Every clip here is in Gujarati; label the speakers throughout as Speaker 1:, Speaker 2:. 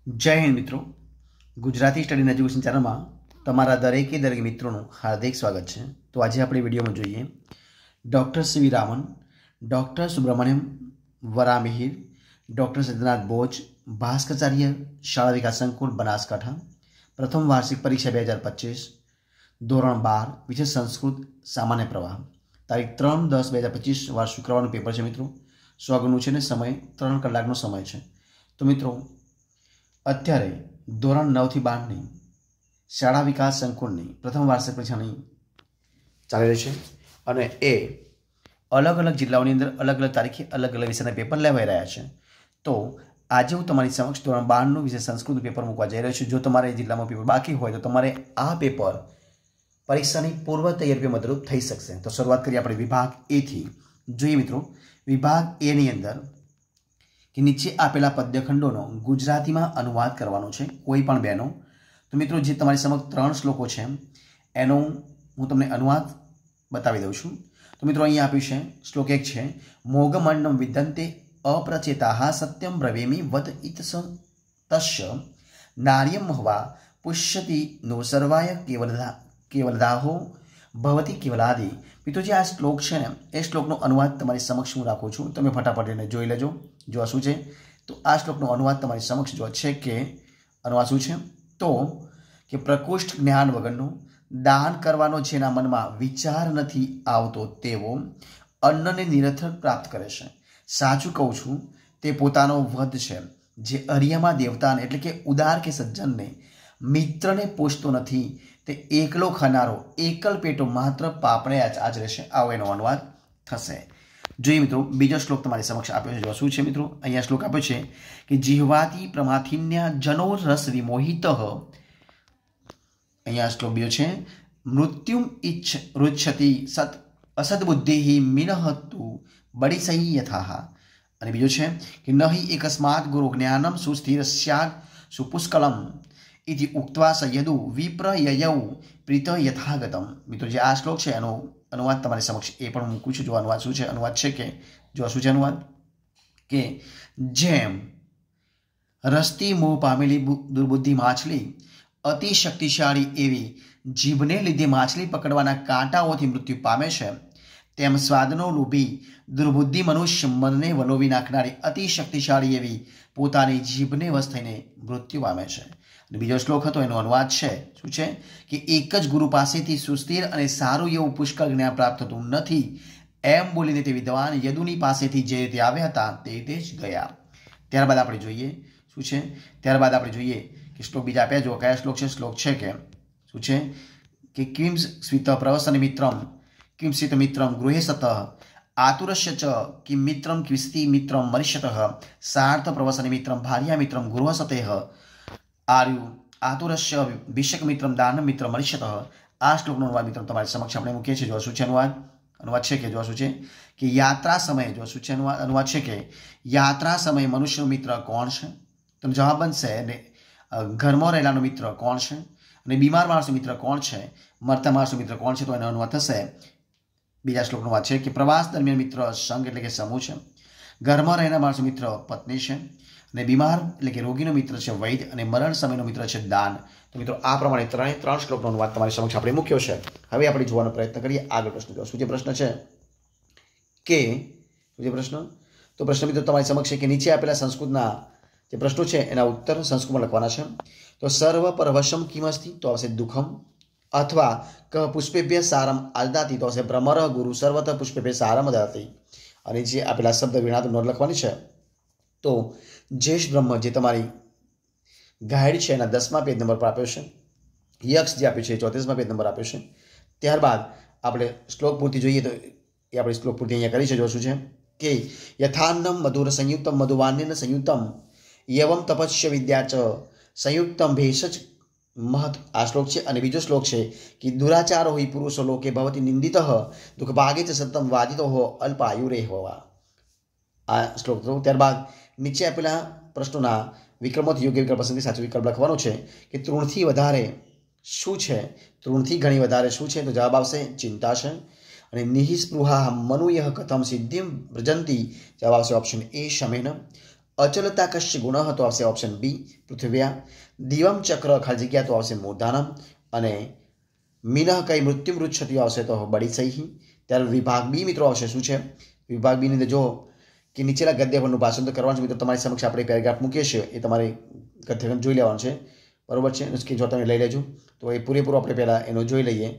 Speaker 1: जय हिंद मित्रों। Gujarati study and education channel में तमारा दरेके दरेक मित्रों हार्दिक स्वागत है। तो आज अपने विडियो में जोईए doctor C Raman, doctor Subramanyam Varamihir, doctor Siddhanath Bose, Bhaskaracharya Shala Vikas संकुल बनासकांठा, प्रथम वार्षिक परीक्षा 2025, धोरण 12, विषय संस्कृत सामान्य प्रवाह, तारीख 3/10/2025 वार शुक्रवार पेपर है मित्रों। 100 वाग्याનું છે ને समय 3 કલાકનો समय है। तो मित्रों અત્યારે ધોરણ 9 થી 12ની શાળા વિકાસ સંકુલની પ્રથમ વાર્ષિક પરીક્ષાની ચાલી રહી છે અને એ અલગ અલગ જિલ્લાઓની અંદર અલગ અલગ તારીખે અલગ અલગ વિષયના પેપર લેવાઈ રહ્યા છે। તો આજે હું તમારી સમક્ષ ધોરણ 12નું વિષય સંસ્કૃતનું પેપર મૂકવા જઈ રહ્યો છું। જો તમારે જિલ્લામાં પેપર બાકી હોય તો તમારે આ પેપર પરીક્ષાની પૂર્વ તૈયારી મદદરૂપ થઈ શકશે। તો શરૂઆત કરીએ આપણે વિભાગ એ થી। જોઈએ મિત્રો, વિભાગ એ ની અંદર कि नीचे आपेला पद्यखंडों गुजराती में अनुवाद करवानो छे कोई पण बेनो। तो मित्रों जे तमारी समक्ष 3 श्लोको छे एनो हूँ तमने अनुवाद बतावी दऊं छूं। तो मित्रों अहीं आप्युं छे श्लोक 1 छे मोघमण्डं विद्यन्ते अप्रचेताः सत्यं ब्रवीमि वद इत्स तस्य नार्यं महवा पुष्यति नो सर्वाय केवलदाहो भवति केवलादि। मित्रों जे आ श्लोक है ने ए श्लोकनो अनुवाद तमारी समक्ष हूँ राखुं छूं। तमे फटाफट एने जोई लेजो। जो शुं छे तो आ श्लोकनो अनुवाद तमारी समक्ष जो छे के अनुवाद शुं छे तो कि प्रकोष्ठ ज्ञान वगरनो दान करवानो जेना मनमा विचार नथी आवतो तेवो अन्नने निरर्थक प्राप्त करे छे। साचुं कहूं छुं ते पोतानो वध छे जे अरियामा देवताने एटले के उदार के सज्जनने मित्रने पोषतो नथी ते एकलो खानारो एकल पेटो मात्र पापणे आचरे छे। आवो एनो अनुवाद थशे। જોઈએ મિત્રો, બીજો શ્લોક તમારી સમક્ષ આપ્યો છે। જો શું છે મિત્રો, અહીંયા શ્લોક આપ્યો છે કે જીહવાતી પ્રમાથિન્યા જનો રસ વિમોહિતઃ। અહીંયા શ્લોક બીજો છે મૃત્યુમ ઇચ્છ રુચ્છતિ સત અસદબુદ્ધિ મિનહતુ બડિસૈ યથાહ। અને બીજો છે કે નહિ એકસ્માત ગુરુ જ્ઞાનમ સુસ્થિર સ્યાદ સુપુષ્કલમ इति उक्त्वा स यदु विप्रययौ प्रीत यथागतम। मित्रों जे आ श्लोक है एनो अनुवाद तमारी समक्ष ए पण मूकું છું। जो अनुवाद શું છે, अनुवाद છે કે જો શું છે अनुवाद કે જેમ રસ્તી મોહ પામેલી દુર્બુદ્ધિ માછલી અતિ શક્તિશાળી એવી જીભને લીધે માછલી પકડવાના કાંટાઓથી મૃત્યુ પામે છે, તેમ સ્વાદનો લોભી દુર્બુદ્ધિ મનુષ્ય મનને વલોવી નાખનારી અતિ શક્તિશાળી એવી પોતાની જીભને વશ થઈને મૃત્યુ પામે છે। બીજો શ્લોક હતો એનો અનુવાદ છે શું છે કે એક જ ગુરુ પાસેથી સુસ્થિર અને સારું એવું પુષ્કળ જ્ઞાન પ્રાપ્ત થતું નથી એમ બોલીને તે વિદ્વાન યદુની પાસેથી જે રીતે આવ્યા હતા તે રીતે જ ગયા। ત્યારબાદ આપણે જોઈએ શું છે, ત્યારબાદ આપણે જોઈએ કે શ્લોક બીજા આપ્યા। જો કયા શ્લોક છે, શ્લોક છે કે શું છે કે કિમ સ્વિત પ્રવસન મિત્રમ કિંસિત મિત્રમ ગૃહે સત આતુરસ્ય ચ કિમ મિત્રમ ક્વિસ્તિ મિત્રમ મરિષ્યતઃ સાર્થ પ્રવસન મિત્રમ ભાર્યા મિત્રમ ગૃહ સતેહ आर्यु आतुरस्य विषक मित्रम दान मित्र मरिष्यतः। आ श्लोकનો अनुवाद मित्रों તમારી समक्ष આપણે મૂકીએ છીએ। જો શું છે अनुवाद છે કે જો શું છે કે યાત્રા સમયે જો શું છે अनुवाद છે કે યાત્રા સમયે મનુષ્યનો મિત્ર કોણ છે? તો જવાબ બનશે ને ઘરમાં રહેલાનો મિત્ર કોણ છે અને બીમાર માણસનો મિત્ર કોણ છે, મરતા માણસનો મિત્ર કોણ છે। તો એનો अनुवाद થશે। બીજા શ્લોકનો વાત છે કે પ્રવાસ દરમિયાન મિત્ર સંગ એટલે કે સમૂહ છે, ઘરમાં રહેનાર માણસનો મિત્ર પત્ની છે અને બીમાર એટલે કે રોગીનો મિત્ર છે વૈદ્ય અને મરણ સમયનો મિત્ર છે દાન। તો મિત્રો આ પ્રમાણે ત્રણ શ્લોકનો અનુવાદ તમારી સમક્ષ આપણે મૂક્યો છે। હવે આપણે જોવાનો પ્રયત્ન કરીએ આગળ પ્રશ્ન। જો શું જે પ્રશ્ન છે કે શું જે પ્રશ્ન તો પ્રશ્ન મિત્રો તમારી સમક્ષ છે કે નીચે આપેલા સંસ્કૃતના જે પ્રશ્નો છે એના ઉત્તર સંસ્કૃતમાં લખવાના છે। તો સર્વ પરવશમ કિમ અસ્તિ તો આવશે દુઃખમ, અથવા ક પુષ્પેભ્ય સારમ આદદાતિ તો આવશે ભ્રમર ગુરુ સર્વત પુષ્પેભ્ય સારમ દદાતિ। અને જે આપેલા શબ્દ વિણાતું નોંધ લખવાની છે। तो जेश ब्रह्म जे तमारी गाइड है 10मा पेज नंबर पर आप्यो छे, यक्ष जे आप्यो छे 34मा पेज नंबर आप्यो छे। त्यारबाद आपणे श्लोक पूर्ति जोईए तो ये आपणे श्लोक पूर्ति अहींया करी छे। जो शुं छे के यथान्नम मधुर संयुक्तम मधुवान्यन संयुक्तम एवं तपस्य विद्या च संयुक्तम भेषज महत्। आ श्लोक है। और बीजो श्लोक है कि दुराचारो हि पुरुषो लोके भवति निंदितः दुख भागे च सततम वादितो हो अल्पायुरे होवा। आ श्लोक तो त्यारबाद नीचे आपेला प्रश्नों विकल्पों योग्य विकल्प पसंद साचो विकल्प लखवानो छे कि त्रणथी वधारे शुं छे, त्रणथी घणी वधारे शुं छे। तो जवाब आवशे चिंता छे। अने निःस्पृहा मनुयः कथम सिद्धिं व्रजन्ति, जवाब आवशे ऑप्शन ए शमेन। અચલતા કશ્ય ગુણ તો આવશે ઓપ્શન બી પૃથ્વ્યા. દિવમ ચક્ર ખાલી જગ્યા તો આવશે મૂર્ધાનમ. અને મિનઃ કઈ મૃત્યુ મૃચ્છતિ આવશે તો બળિસૈ. ત્યારે વિભાગ બી મિત્રો આવશે. શું છે વિભાગ બી ની અંદર જો કે નીચેના ગદ્યખંડનું ભાષણ તો કરવાનું છે મિત્રો. તમારી સમક્ષ આપણે પેરેગ્રાફ મૂકીએ છીએ એ તમારે ગદ્યખંડ જોઈ લેવાનું છે, બરોબર છે. કે જો તમે લઈ લેજો તો એ પૂરેપૂરો આપણે પહેલાં એનો જોઈ લઈએ.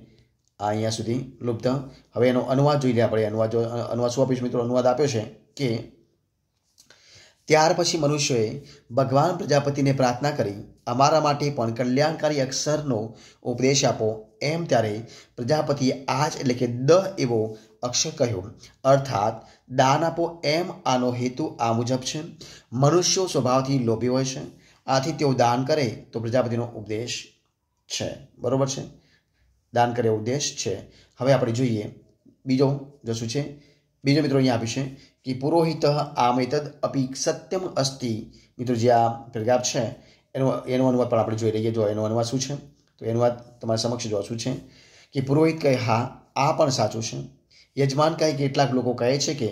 Speaker 1: આ અહીંયા સુધી લુપ્ત. હવે એનો અનુવાદ જોઈ લઈએ આપણે. અનુવાદ શું આપ્યું છે મિત્રો? અનુવાદ આપ્યો છે કે ત્યાર પછી મનુષ્યોએ ભગવાન પ્રજાપતિને પ્રાર્થના કરી, અમારા માટે પણ કલ્યાણકારી અક્ષરનો ઉપદેશ આપો. એમ ત્યારે પ્રજાપતિએ આજ એટલે કે દ એવો અક્ષર કહ્યો, અર્થાત દાન આપો. એમ આનો હેતુ આ મુજબ છે. મનુષ્યો સ્વભાવથી લોભી હોય છે, આથી તેઓ દાન કરે તો પ્રજાપતિનો ઉપદેશ છે, બરોબર છે. દાન કરે ઉપદેશ છે. હવે આપણે જોઈએ બીજો જો શું છે. બીજો મિત્રો અહીંયા આપ્યું છે કે પુરોહિત આમેતદ અપી સત્યમ અસ્તિ. મિત્રો જે આ પેરેગ્રાફ છે એનો અનુવાદ પણ આપણે જોઈ લઈએ. જો એનો અનુવાદ શું છે તો એનો અનુવાદ તમારા સમક્ષ જો શું છે કે પુરોહિત કહે હા આ પણ સાચું છે. યજમાન કહે કેટલાક લોકો કહે છે કે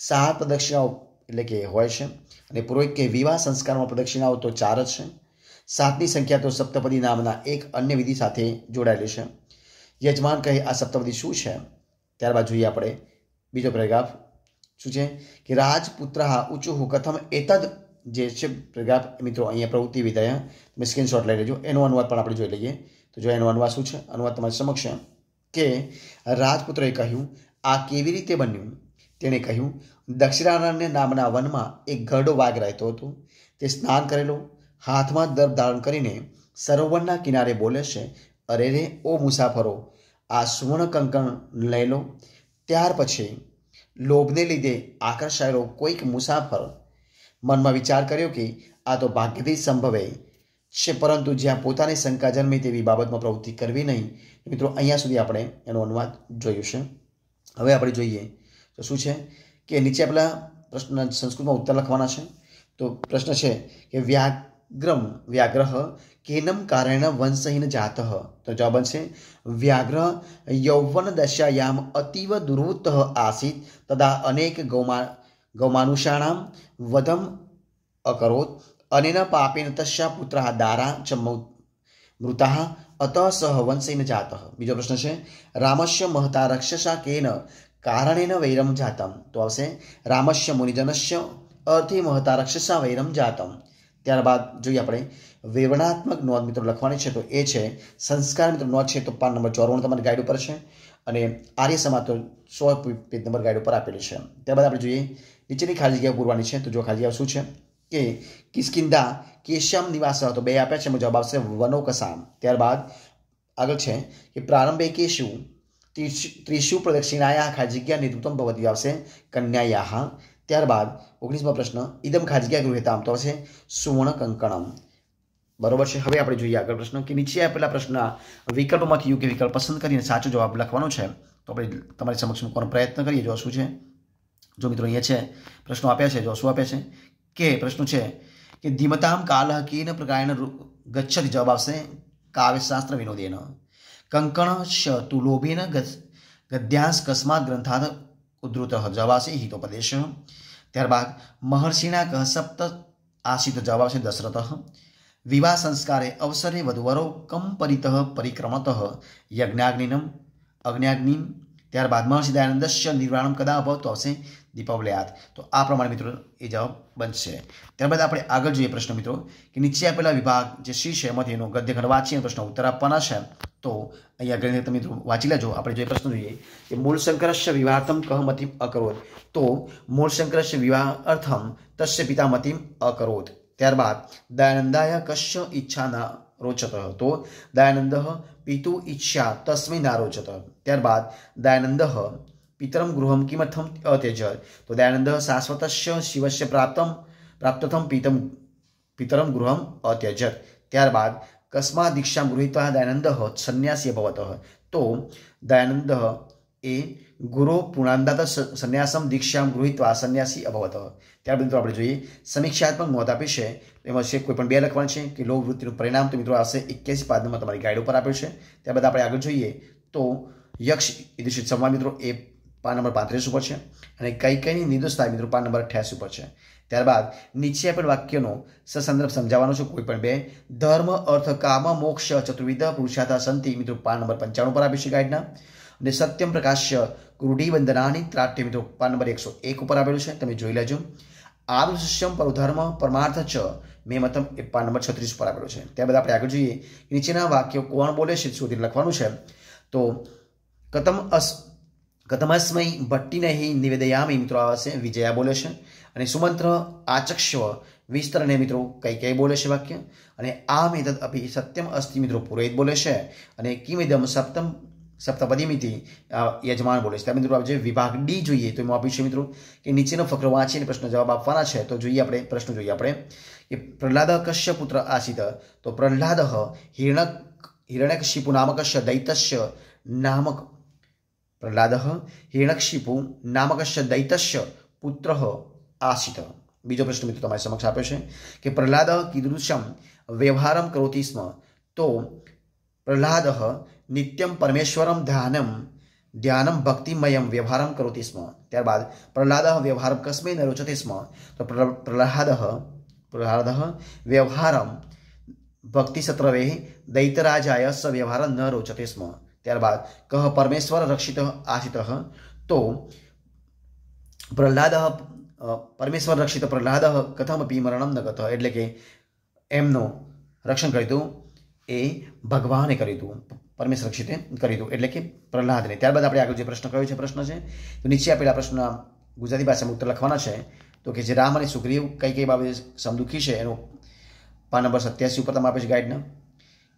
Speaker 1: 7 પ્રદક્ષિણાઓ એટલે કે હોય છે, અને પુરોહિત કે વિવાહ સંસ્કારમાં પ્રદક્ષિણાઓ તો 4 જ છે. 7ની સંખ્યા તો સપ્તપદી નામના એક અન્ય વિધિ સાથે જોડાયેલી છે. યજમાન કહે આ સપ્તપદી શું છે? ત્યારબાદ જોઈએ આપણે બીજો પેરેગ્રાફ શું છે કે રાજપુત્ર ઊંચું કથમ એતદ જે છે પેરેગ્રાફ મિત્રો અહીંયા પ્રવૃત્તિ વિધેય તમે સ્ક્રીનશોટ લઈ લેજો. એનો અનુવાદ પણ આપણે જોઈ લઈએ. તો જો એનો અનુવાદ શું છે? અનુવાદ તમારી સમક્ષ કે રાજપુત્રએ કહ્યું આ કેવી રીતે બન્યું? તેણે કહ્યું દક્ષિણારણ્ય નામના વનમાં એક ઘરડો વાઘ રહેતો હતો. તે સ્નાન કરેલો, હાથમાં દર્ભ ધારણ કરીને સરોવરના કિનારે બોલે છે, અરે રે ઓ મુસાફરો, આ સુવર્ણ કંકણ લઈ લો. ત્યાર પછી લોભને લીધે આકર્ષાયેલો કોઈક મુસાફર મનમાં વિચાર કર્યો કે આ તો ભાગ્યથી સંભવે છે, પરંતુ જ્યાં પોતાની શંકા જન્મે તેવી બાબતમાં પ્રવૃત્તિ કરવી નહીં. મિત્રો અહીંયા સુધી આપણે એનો અનુવાદ જોયું છે. હવે આપણે જોઈએ તો શું છે કે નીચે આપણા પ્રશ્ન સંસ્કૃતમાં ઉત્તર લખવાના છે. તો પ્રશ્ન છે કે વ્યાઘ્ર કેનમ કારેણ વંશહીન જાત. તો જવાબ બનશે વ્યાઘ્ર યૌવન દશાયામ અતીવ દુર્વૃત્ત આસીત તદા અનેક ગૌમાનુષાણામ વધમ અકરોત અનેન પાપેન તસ્યા પુત્ર દારા ચ મૃતા અત સહ વંશહીન જાત. બીજો પ્રશ્ન છે રામસ્ય મહતા રક્ષસા કેન કારણેન વૈરમ જાતમ. તો આવશે રામસ્ય મુનિજનસ્ય અર્થે મહતા રક્ષસા વૈરમ જાતમ. ત્યારબાદ જોઈએ આપણે વિવરણાત્મક નોંધ મિત્રો લખવાની છે. તો એ છે સંસ્કાર મિત્રો નોંધ છે તો પાન નંબર 54 તમારી ગાઈડ ઉપર છે, અને આર્ય સમાજ તો 100 પેજ નંબર ગાઈડ ઉપર આપેલી છે. ત્યારબાદ આપણે જોઈએ નીચેની ખાલી જગ્યા પૂરવાની છે. તો જો ખાલી જગ્યા શું છે કે કિસ્કિંદા કેશ્યામ નિવાસ તો 2 આપ્યા છે, જવાબ આવશે વનોકસામ. ત્યારબાદ આગળ છે કે પ્રારંભે કેશુ ત્રિશુ પ્રદક્ષિણાયા ખાલી જગ્યા નેતૃત્વમ ભવતી આવશે કન્યાયાહ. ત્યારબાદ 19મો પ્રશ્ન ઇદમ ખાલી જગ્યા ગૃહેતામ તો આવશે સુવર્ણ કંકણમ, બરોબર છે. હવે આપણે જોઈએ આગળ પ્રશ્ન કે નીચે આપેલા પ્રશ્નના વિકલ્પોમાંથી યોગ્ય વિકલ્પ પસંદ કરીને સાચો જવાબ લખવાનો છે. તો આપણે તમારી સમક્ષ મૂકવાનો પ્રયત્ન કરીએ. જો શું છે જો મિત્રો અહીંયા છે પ્રશ્નો આપ્યા છે. જો શું આપ્યા છે કે પ્રશ્નો છે કે ધીમતામ કાલ કેન પ્રકારેણ ગચ્છતિ. જવાબ આવશે કાવ્યશાસ્ત્ર વિનોદેન. કંકણશ્ચ તુ લોભેન ગદ્યાંશ કસ્માત ગ્રંથાદ ઉદ્ધૃત. જવાબ આવશે હિતોપદેશ. ત્યારબાદ મહર્ષિના કહ સપ્ત આશિત. જવાબ આવશે દશરથ. વિવાહ સંસ્કારે અવસરે વધુવરો કંપરિત પરિક્રમત યજ્ઞાગ્નિનમ અગ્ન્યાગ્નિમ. ત્યારબાદ મહર્ષિ દયાનંદસ્ય નિર્વાણમ કદા અભવત. તો આવશે દીપાવલ્યાત. તો આ પ્રમાણે મિત્રો એ જવાબ બનશે. ત્યારબાદ આપણે આગળ જોઈએ પ્રશ્ન મિત્રો કે નીચે આપેલા વિભાગ જે સી છે એમાંથી એનો ગદ્યખંડ વાંચીને પ્રશ્ન ઉત્તર આપવાના છે. તો અહીંયા ગણિત તમે મિત્રો વાંચી લેજો. આપણે જે પ્રશ્ન જોઈએ કે મૂળ શંકરસ્ય વિવાહર્થમ કહ મતિમ અકરોત. તો મૂળ શંકરસ્ય વિવાહ અર્થમ તસ્ય પિતા મતિમ અકરોત. ત્યારબાદ દયાનંદાય કશ્ય ઈચ્છા ના રોચત. તો દયાનંદ પિતુ ઈચ્છા તસ્મૈ ના રોચત. ત્યારબાદ દયાનંદ પિતરમ ગૃહમ કિમર્થમ અત્યજત. તો દયાનંદ શાશ્વતસ્ય શિવસ્ય પ્રાપ્તથમ પિતરમ ગૃહમ અત્યજત. ત્યારબાદ કસ્માત દીક્ષામ ગૃહીત્વા દયાનંદ સંન્યાસી અભવત. તો દયાનંદ એ ગુરુ પુણાંદાત સંન્યાસમ દીક્ષામ ગૃહીત્વા સંન્યાસી અભવત. ત્યારબાદ મિત્રો આપણે જોઈએ સમીક્ષાત્મક નોંધ આપી છે. એમાં છે કોઈ પણ 2 લખવાનું છે કે લોભ વૃત્તિનું પરિણામ. તો મિત્રો આવશે 81 પાદમાં તમારી ગાઈડ ઉપર આપ્યું છે. ત્યારબાદ આપણે આગળ જોઈએ તો યક્ષ ઈદૃષિત સંવાદ મિત્રો એ પાન નંબર 35 ઉપર છે, અને કઈ કઈની નિર્દોષતા મિત્રો પાન નંબર 88 ઉપર છે. ત્યારબાદ નીચે આપેલ વાક્યનો સસંદર્ભ સમજાવવાનો છે કોઈ પણ બે. ધર્મ અર્થ કામ મોક્ષ ચતુર્વિધ પુરુષાર્થા સંતિ મિત્રો પાન નંબર 95 પર આપી છે ગાઈડના. અને સત્યમ પ્રકાશ્ય રૂઢિબંધનાની ત્રાટ્ય મિત્રો પાન નંબર 101 ઉપર આપેલું છે, તમે જોઈ લેજો. આદુષ્યમ પરધર્મ પરમાર્થ ચ મે મતમ એ પાન નંબર 36 ઉપર આપેલું છે. ત્યારબાદ આપણે આગળ જોઈએ. નીચેના વાક્યો કોણ બોલે છે શોધીને લખવાનું છે. તો કતમસ્મય ભટ્ટીને નિવેદયામી મિત્રો આવશે વિજયા બોલે છે. અને સુમંત્ર આચક્ષ્વ વિસ્તરણે મિત્રો કઈ બોલે છે વાક્ય. અને આ મેતદ અપી સત્યમ અસ્તિ મિત્રો પુરોહિત બોલે છે. અને કિમિદમ સપ્તપદીમિતિ યજમાન બોલે છે. ત્યાં મિત્રો જે વિભાગ ડી જોઈએ તો એમાં આપ્યું છે મિત્રો કે નીચેનો ફકરો વાંચીને પ્રશ્ન જવાબ આપવાના છે. તો જોઈએ આપણે પ્રશ્ન જોઈએ આપણે કે પ્રહલાદ કશ્ય પુત્ર આસિત. તો પ્રહલાદ હિરણ્યકશિપુ નામકસ્ય દૈત્યસ્ય નામક પ્રહલાદ હિરણ્યકશિપુ નામકસ્ય દૈત્યસ્ય પુત્ર આસિત. બીજો પ્રશ્ન મિત્રો તમારી સમક્ષ આપ્યો છે કે પ્રહલાદ કીદૃશમ વ્યવહારમ કરોતિ સ્મ. તો પ્રહલાદ નિત્યમ પરમેશ્વરમ ધ્યાનમ ભક્તિમયમ વ્યવહારમ કરોતિ સ્મ. ત્યારબાદ પ્રહલાદ વ્યવહારમ કસ્मै ન રોચતે સ્મ. તો પ્રહલાદ વ્યવહારમ ભક્તિસત્રવે દૈતરાજાય સ વ્યવહાર ન રોચતે સ્મ. ત્યારબાદ કહ પરમેશ્વર રક્ષિત આસિત. તો પ્રહલાદ પરમેશ્વર રક્ષિત પ્રહલાદ કથમપી મરણમ ન ગત. એટલે કે એમનું રક્ષણ કર્યું હતું એ ભગવાને કર્યું હતું, પરમેશ્વર રક્ષિતે કર્યું હતું એટલે કે પ્રહલાદને. ત્યારબાદ આપણે આગળ જે પ્રશ્ન કયો છે પ્રશ્ન છે તો નીચે આપેલા પ્રશ્નના ગુજરાતી ભાષામાં ઉત્તર લખવાના છે. તો કે જે રામ અને સુગ્રીવ કઈ બાબતે સમદુખી છે એનું પાન નંબર 87 ઉપર તમે આપે છે ગાઈડના.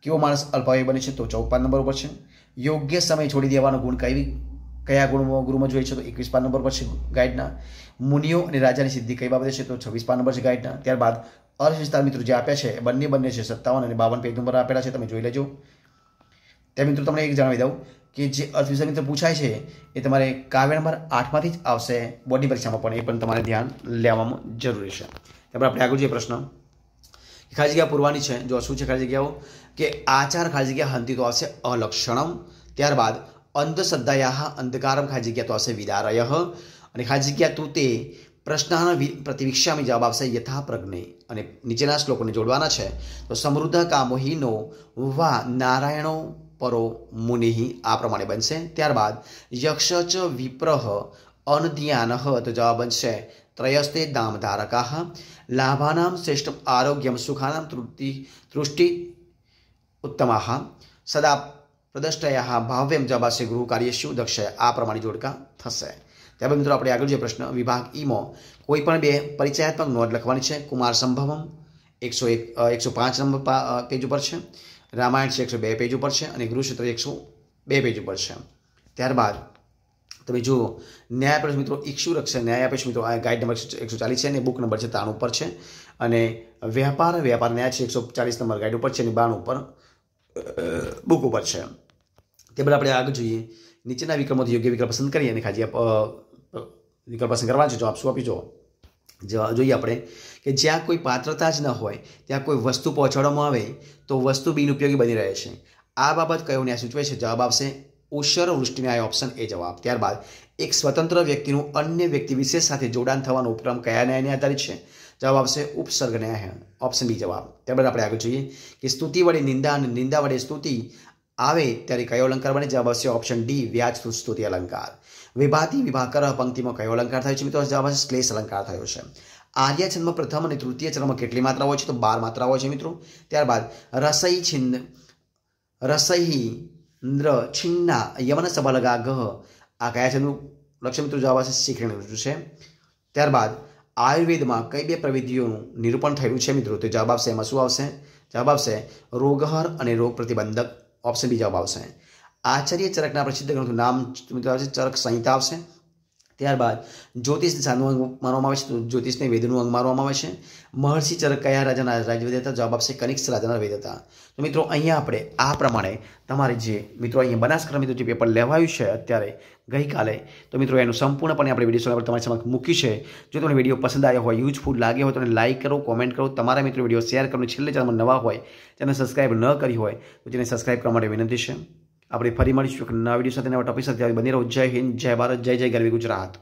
Speaker 1: કેવો માણસ અલ્પાયુ બને છે તો 14 પાન નંબર ઉપર છે. યોગ્ય સમય છોડી દેવાનો ગુણ કયા ગુરુમાં જોઈએ છે તો 21 પાન નંબર પર છે ગાઈડના. મુનિઓ અને રાજાની સિદ્ધિ કઈ બાબતે છે તો 26 પાન નંબર છે ગાઈડના. ત્યારબાદ અર્થ વિસ્તાર મિત્રો જે આપ્યા છે બંને છે 57 અને 52 પેજ નંબર આપેલા છે, તમે જોઈ લેજો. ત્યાં મિત્રો તમને એક જણાવી દઉં કે જે અર્થ વિસ્તાર મિત્રો પૂછાય છે એ તમારે કાવ્ય નંબર 8 માંથી જ આવશે બોર્ડની પરીક્ષામાં, પણ એ પણ તમારે ધ્યાન લેવામાં જરૂરી છે. ત્યારબાદ આપણે આગળ જે પ્રશ્ન ખાલી જગ્યા પૂરવાની છે. જો શું છે ખાલી જગ્યાઓ કે આચાર ખાલી જગ્યા હંતિ તો આવશે અલક્ષણમ. ત્યારબાદ અંધશ્રદ્ધાયા અંધકારમ ખાલી જગ્યા તો આવશે વિદારય. અને ખાલી જગ્યા તું તે પ્રશ્નના પ્રતિવિક્ષામી જવાબ આવશે યથા પ્રજ્ઞે. અને નીચેના શ્લોકોને જોડવાના છે. તો સમૃદ્ધ કામોહીનો વા નારાયણો પરો મુનિ આ પ્રમાણે બનશે. ત્યારબાદ યક્ષ ચ વિપ્રહ અનધ્યાન તો જવાબ બનશે ત્રયસ્તે દામધારકાઃ. લાભાનામ શ્રેષ્ઠ આરોગ્યમ સુખાનામ તૃષ્ટિ ઉત્તમાઃ. સદા પ્રદષ્ટયા ભાવ્યમ જવાબ આવશે ગૃહ કાર્યસ્યુ દક્ષ. આ પ્રમાણે જોડકા થશે. ત્યારબાદ મિત્રો આપણે આગળ જે પ્રશ્ન વિભાગ ઈમાં કોઈ પણ બે પરિચયાત્મક નોંધ લખવાની છે. કુમાર સંભવમ 105 નંબર પેજ ઉપર છે. રામાયણ છે 102 પેજ ઉપર છે. અને ગૃહક્ષેત્ર 102 પેજ ઉપર છે. ત્યારબાદ તમે જુઓ ન્યાય પ્રશ્ન મિત્રો ઇક્ષુ રક્ષણ ન્યાય આપે છે મિત્રો આ ગાઈડ નંબર 140 છે અને બુક નંબર છે 93 ઉપર છે. અને વ્યાપાર ન્યાય છે 140 નંબર ગાઈડ ઉપર છે અને 92 ઉપર બુક ઉપર છે. તે બરાબર આપણે આગળ જોઈએ. નીચેના વિકલ્પોથી યોગ્ય વિકલ્પ પસંદ કરી અને ખાલી વિકલ્પ પસંદ કરવા છે. જવાબ શું આપી જોઈએ આપણે કે જ્યાં કોઈ પાત્રતા જ ન હોય ત્યાં કોઈ વસ્તુ પહોંચાડવામાં આવે તો વસ્તુ બિનઉપયોગી બની રહે છે. આ બાબત કયો ન્યાય સૂચવે છે? જવાબ આવશે ઉષર વૃષ્ટિ ન્યાય, ઓપ્શન એ જવાબ. ત્યારબાદ એક સ્વતંત્ર વ્યક્તિનું અન્ય વ્યક્તિ વિશેષ સાથે જોડાણ થવાનો ઉપક્રમ કયા ન્યાયને આધારિત છે? જવાબ આવશે ઉપસર્ગ ન્યાય, ઓપ્શન બી જવાબ. ત્યારબાદ આપણે આગળ જોઈએ કે સ્તુતિ વડે નિંદા અને નિંદા વડે સ્તુતિ આવે ત્યારે કયો અલંકાર બને? જવાબ આવશે ઓપ્શન ડી વ્યાજ સ્તુતિ અલંકાર. વિભાતિ વિભાકર પંક્તિમાં કયો અલંકાર થયો છે મિત્રો? જવાબ આવશે શ્લેષ અલંકાર થયો છે. આર્ય છંદમાં પ્રથમ અને તૃતીય ચરણમાં કેટલી માત્રા હોય છે? તો 12 માત્રા હોય છે મિત્રો. ત્યારબાદ રસઈ ઇન્દ્ર છિન્ના યમન સબલગા ગહ આ કયા છંદનું લક્ષ્ય મિત્રો? જવાબ આવશે શીખરણ ઋતુ છે. ત્યારબાદ આયુર્વેદમાં કઈ બે પ્રવિધિઓનું નિરૂપણ થયું છે મિત્રો? તો જવાબ આવશે એમાં શું આવશે? જવાબ આવશે રોગહર અને રોગ પ્રતિબંધક, ઓપ્શન બી જવાબ આવશે. આચાર્ય ચરકના પ્રસિદ્ધ ગ્રંથનું નામ મિત્રો આવશે ચરક સંહિતા આવશે. ત્યારબાદ જ્યોતિષને સાધનું અંગ માનવામાં આવે છે તો જ્યોતિષને વેદનું અંગ માનવામાં આવે છે. મહર્ષિ ચરક કયા રાજાના રાજ્યવેદ હતા? જવાબ આપશે કનિષ્ક રાજાના વેદ હતા. તો મિત્રો અહીંયા આપણે આ પ્રમાણે તમારે જે મિત્રો અહીંયા બનાસકાંઠા મિત્રો જે પેપર લેવાયું છે અત્યારે ગઈકાલે, તો મિત્રો એનું સંપૂર્ણપણે આપણે વિડીયો તમારી સમક્ષ મૂક્યું છે. જો તમને વિડીયો પસંદ આવ્યો હોય, યુઝફુલ લાગ્યો હોય તો લાઇક કરો, કોમેન્ટ કરો, તમારા મિત્રો વિડીયો શેર કરો. છેલ્લે ચેનલમાં નવા હોય, ચેનલ સબસ્ક્રાઇબ ન કરી હોય તો તેને સબસ્ક્રાઇબ કરવા માટે વિનંતી છે. આપણે ફરી મળીશું નવા વિડીયો સાથે, નવા ટોપિક સાથે. બની રહો. જય હિન્દ, જય ભારત, જય જય ગરવી ગુજરાત.